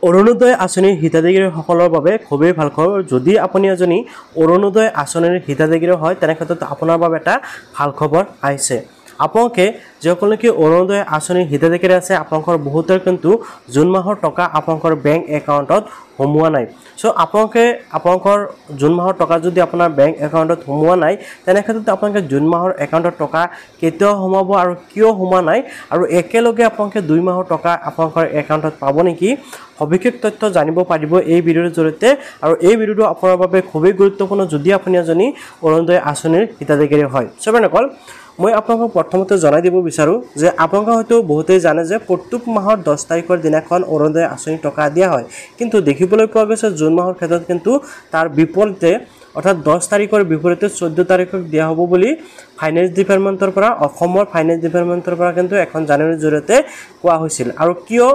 অৰুণোদয় আঁচনিৰ হিতাধিকাৰীসকলৰ বাবে খুবেই ভাল খবৰ। যদি আপুনি এজনী অৰুণোদয় আঁচনিৰ হিতাধিকাৰী হয় তেনে ক্ষেত্ৰত আপোনাৰ বাবে এটা ভাল খবৰ আহিছে। আপোনালোকে যিসকলে কি অৰুণোদয় আঁচনিৰ হিতাধিকাৰী আছে আপোনালোকৰ বহুতৰ কিন্তু জুন মাহৰ টকা আপোনালোকৰ বেংক একাউণ্টত সোমোৱা নাই। সো আপোনালোকে আপোনালোকৰ জুন মাহৰ টকা যদি আপোনাৰ বেংক একাউণ্টত সোমোৱা নাই তেনে ক্ষেত্ৰত আপোনালোকে জুন মাহৰ একাউণ্টত টকা কেতিয়া সোমাব আৰু কিয় সোমোৱা নাই আৰু একেলগে আপোনালোকে 2 মাহৰ টকা আপোনালোকৰ একাউণ্টত পাব নেকি সবিশেষ তথ্য জানিব পাৰিব এই ভিডিঅ'ৰ জৰিয়তে। আৰু এই ভিডিঅ'টো আপোনাৰ বাবে খুবেই গুৰুত্বপূৰ্ণ যদি আপুনি এজনী অৰুণোদয় আঁচনিৰ হিতাধিকাৰী হয়। সবেনকল মই আপোনালোকক প্ৰথমতে জনাই দিব বিচাৰোঁ যে আপোনালোকে হয়তো বহুতেই জানে যে প্ৰত্যেক মাহৰ 10 তাৰিখৰ দিনাখন অৰুণোদয় আঁচনিৰ টকা দিয়া হয়, কিন্তু দেখিবলৈ পোৱা গৈছে জুন মাহৰ ক্ষেত্ৰত কিন্তু তাৰ বিপৰীতে অৰ্থাৎ 10 তাৰিখৰ বিপৰীতে 14 তাৰিখক দিয়া হ'ব বুলি ফাইনেন্স ডিপাৰ্টমেণ্টৰ পৰা অসমৰ ফাইনেন্স ডিপাৰ্টমেণ্টৰ পৰা কিন্তু এখন জাননীৰ জৰিয়তে কোৱা হৈছিল। আৰু কিয়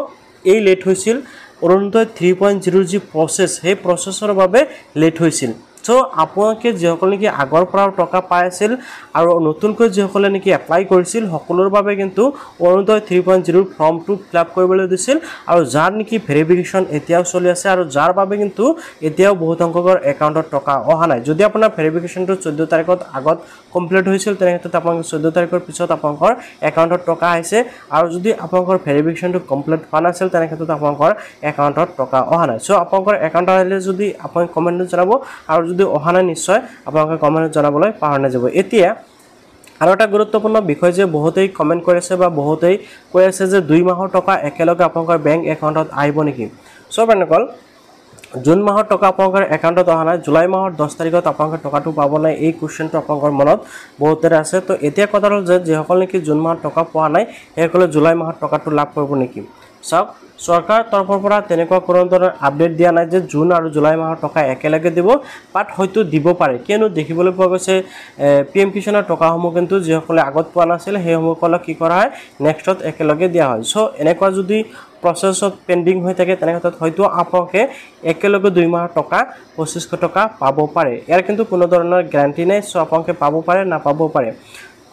এই লেট হৈছিল অৰুণোদয় 3.0 যি প্ৰচেছ সেই প্ৰচেছৰ বাবে লেট হৈছিল। সো আপোনালোকে যিসকলে নেকি আগৰ পৰাও টকা পাই আছিল আৰু নতুনকৈ যিসকলে নেকি এপ্লাই কৰিছিল সকলোৰ বাবে কিন্তু অৰুণোদয় 3.0 ফৰ্মটো ফিলআপ কৰিবলৈ দিছিল আৰু যাৰ নেকি ভেৰিফিকেশ্যন এতিয়াও চলি আছে আৰু যাৰ বাবে কিন্তু এতিয়াও বহুত সংখ্যকৰ একাউণ্টত টকা অহা নাই। যদি আপোনাৰ ভেৰিফিকেশ্যনটো 14 তাৰিখত আগত কমপ্লিট হৈছিল তেনে ক্ষেত্ৰত আপোনালোকে 14 তাৰিখৰ পিছত আপোনালোকৰ একাউণ্টত টকা আহিছে আৰু যদি আপোনালোকৰ ভেৰিফিকেশ্যনটো কমপ্লিট হোৱা নাছিল তেনে ক্ষেত্ৰত আপোনালোকৰ একাউণ্টত টকা অহা নাই। সো আপোনালোকৰ একাউণ্ট আহিলে যদি আপুনি কমেণ্টত জনাব আৰু যদি অহা নাই নিশ্চয় আপোনালোকে কমেণ্টত জনাবলৈ পাহৰি নাযাব। এতিয়া আৰু এটা গুৰুত্বপূৰ্ণ বিষয় যে বহুতেই কমেণ্ট কৰি আছে বা বহুতেই কৈ আছে যে 2 মাহৰ টকা একেলগে আপোনালোকৰ বেংক একাউণ্টত আহিব নেকি। সব এনেকল জুন মাহৰ টকা আপোনালোকৰ একাউণ্টত অহা নাই, জুলাই মাহৰ 10 তাৰিখত আপোনালোকে টকাটো পাব নাই এই কুৱেশ্যনটো আপোনালোকৰ মনত বহুতৰে আছে। তো এতিয়া কথা হ'ল যে যিসকল নেকি জুন মাহৰ টকা পোৱা নাই সেইসকলে জুলাই মাহৰ টকাটো লাভ কৰিব নেকি। চাওক চৰকাৰৰ তৰফৰ পৰা তেনেকুৱা কোনো ধৰণৰ আপডেট দিয়া নাই যে জুন আৰু জুলাই মাহৰ টকা একেলগে দিব, বাট হয়তো দিব পাৰে কিয়নো দেখিবলৈ পোৱা গৈছে PM কিষাণৰ টকাসমূহ কিন্তু যিসকলে আগত পোৱা নাছিল সেইসমূহসকলক কি কৰা হয় নেক্সটত একেলগে দিয়া হয়। সো এনেকুৱা যদি প্ৰচেছত পেণ্ডিং হৈ থাকে তেনে ক্ষেত্ৰত হয়তো আপোনালোকে একেলগে 2 মাহৰ টকা 2500 টকা পাব পাৰে। ইয়াৰ কিন্তু কোনো ধৰণৰ গ্যাৰাণ্টি নাই। সো আপোনালোকে পাব পাৰে নাপাব পাৰে,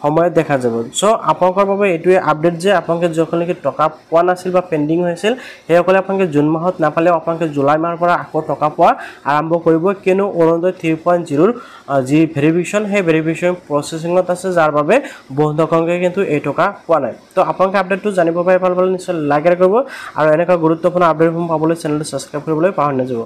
সময়ত দেখা যাব। সো আপোনালোকৰ বাবে এইটোৱে আপডেট যে আপোনালোকে যিসকলে নেকি টকা পোৱা নাছিল বা পেণ্ডিং হৈছিল সেইসকলে আপোনালোকে জুন মাহত নাপালেও আপোনালোকে জুলাই মাহৰ পৰা আকৌ টকা পোৱা আৰম্ভ কৰিব কিয়নো অৰুণোদয় 3.0 যি ভেৰিফিকেশ্যন সেই ভেৰিফিকেশ্যন প্ৰচেছিঙত আছে যাৰ বাবে বহুত সংখ্যকে কিন্তু এই টকা পোৱা নাই। তো আপোনালোকে আপডেটটো জানিব পাৰি ভাল পালে নিশ্চয় লাইক কৰিব আৰু এনেকুৱা গুৰুত্বপূৰ্ণ আপডেটসমূহ পাবলৈ চেনেলটো ছাবস্ক্ৰাইব কৰিবলৈ পাহৰি নাযাব।